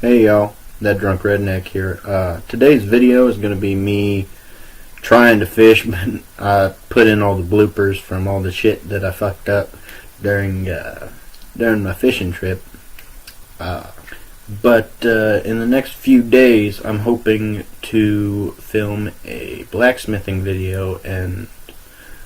Hey y'all, that drunk redneck here. Today's video is going to be me trying to fish, but I put in all the bloopers from all the shit that I fucked up during my fishing trip. But in the next few days, I'm hoping to film a blacksmithing video, and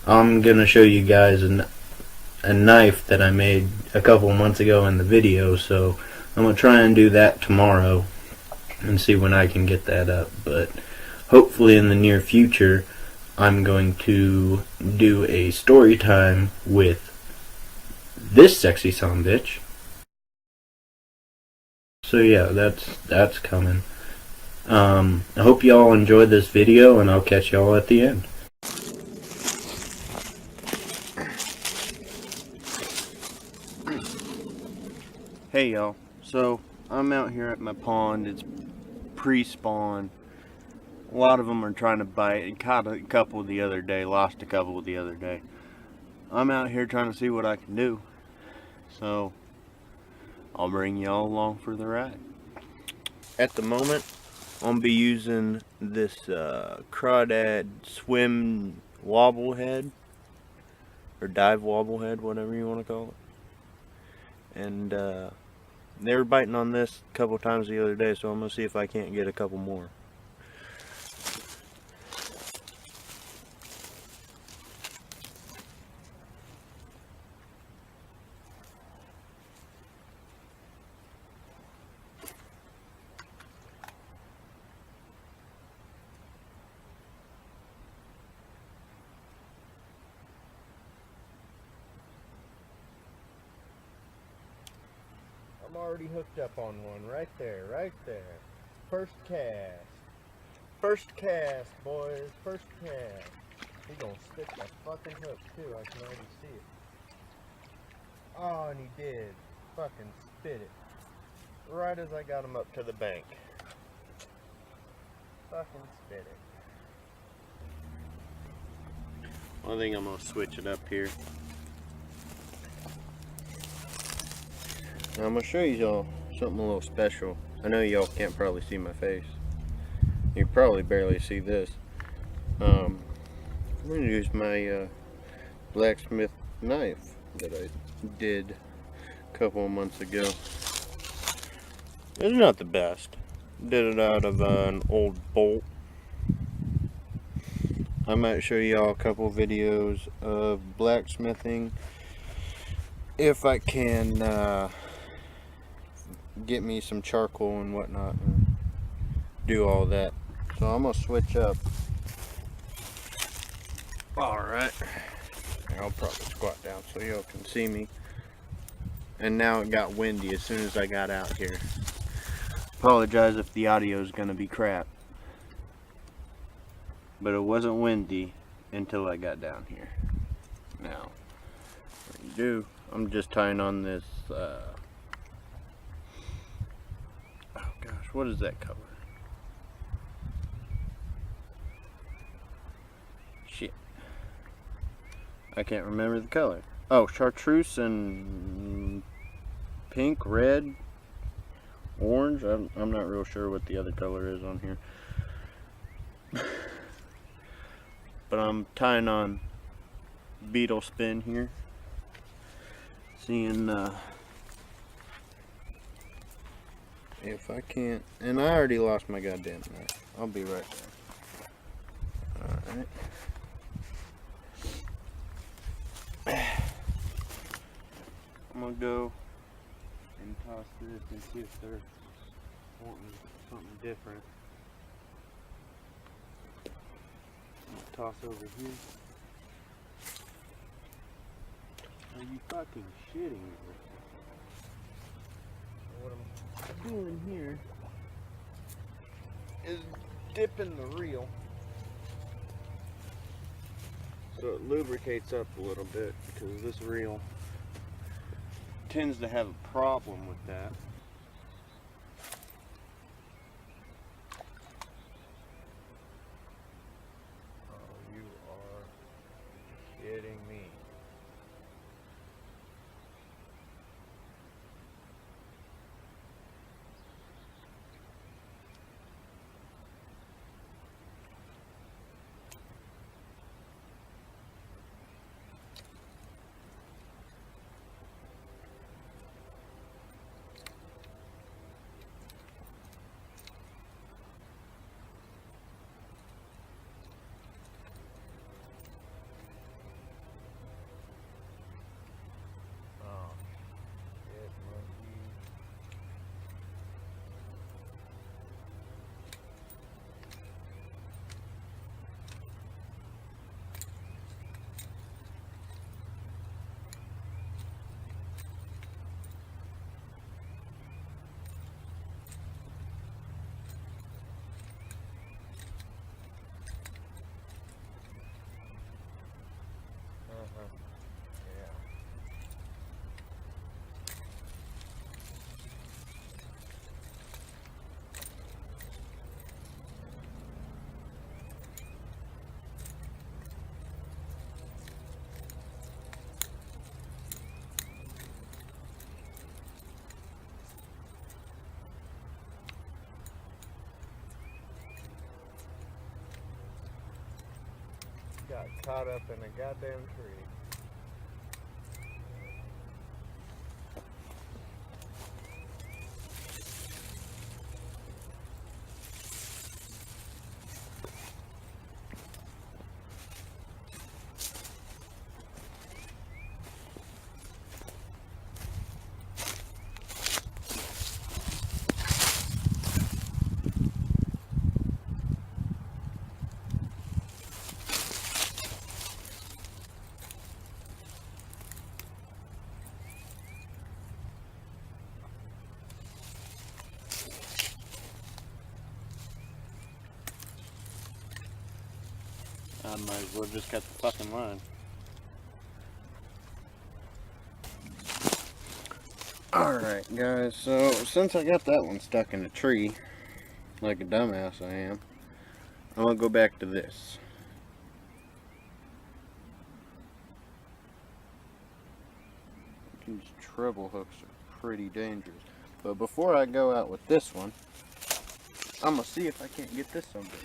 I'm going to show you guys a knife that I made a couple months ago in the video, so I'm going to try and do that tomorrow and see when I can get that up. But hopefully in the near future, I'm going to do a story time with this sexy sumbitch. So yeah, that's coming. I hope y'all enjoyed this video, and I'll catch y'all at the end. Hey y'all, so I'm out here at my pond. It's pre-spawn. A lot of them are trying to bite. I caught a couple the other day, lost a couple the other day. I'm out here trying to see what I can do, so I'll bring y'all along for the ride. At the moment, I'm gonna be using this Crawdad swim wobble head, or dive wobble head, whatever you want to call it. And they were biting on this a couple times the other day, so I'm gonna see if I can't get a couple more. I'm already hooked up on one right there. First cast. First cast, boys. First cast. He's gonna stick that fucking hook too. I can already see it. Oh, and he did. Fucking spit it. Right as I got him up to the bank. Fucking spit it. I think I'm gonna switch it up here. Now I'm going to show y'all something a little special. I know y'all can't probably see my face. You probably barely see this. I'm going to use my blacksmith knife that I did a couple of months ago. It's not the best. Did it out of an old bolt. I might show y'all a couple videos of blacksmithing if I can get me some charcoal and whatnot and do all that. So I'm gonna switch up. Alright, I'll probably squat down so y'all can see me. And now it got windy as soon as I got out here. Apologize if the audio is gonna be crap, but it wasn't windy until I got down here. Now what you do, I'm just tying on this oh gosh, what is that color? Shit, I can't remember the color. Oh, chartreuse and pink, red, orange. I'm not real sure what the other color is on here. But I'm tying on beetle spin here. Seeing if I can't, and I already lost my goddamn knife. I'll be right there. Alright. I'm gonna go and toss this and see if they're wanting something different. I'm gonna toss over here. Are you fucking shitting me? What I'm doing here is dipping the reel so it lubricates up a little bit, because this reel tends to have a problem with that. Oh, you are kidding me. got caught up in a goddamn tree. I might as well just cut the fucking line. Alright guys, so since I got that one stuck in a tree, like a dumbass I am, I'm gonna go back to this. These treble hooks are pretty dangerous. But before I go out with this one, I'm gonna see if I can't get this somebody.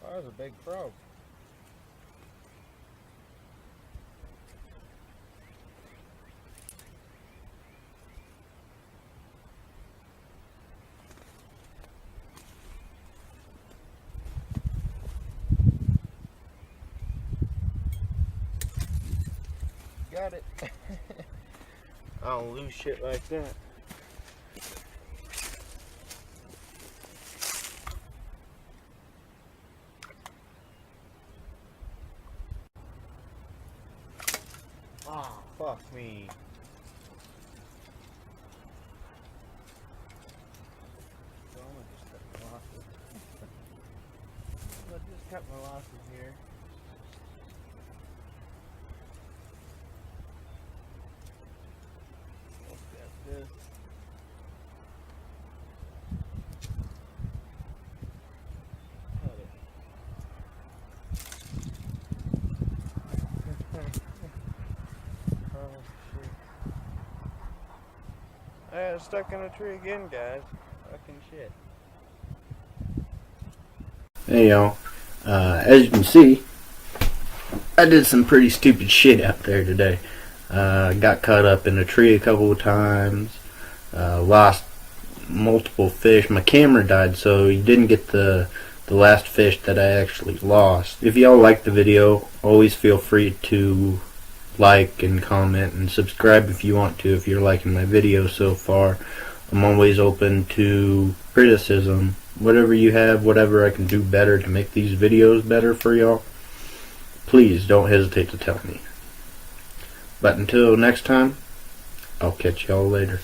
That was a big frog. Got it. I don't lose shit like that. Oh, fuck me. So I'm gonna just cut my losses. I'm gonna just cut my losses here. Look at this. Cut it. I got stuck in a tree again, guys. Fucking shit. Hey y'all, as you can see, I did some pretty stupid shit out there today. Got caught up in a tree a couple of times, lost multiple fish. My camera died, so you didn't get the last fish that I actually lost. If y'all like the video, always feel free to like and comment and subscribe if you want to, if you're liking my video so far. I'm always open to criticism, whatever you have, whatever I can do better to make these videos better for y'all. Please don't hesitate to tell me. But until next time, I'll catch y'all later.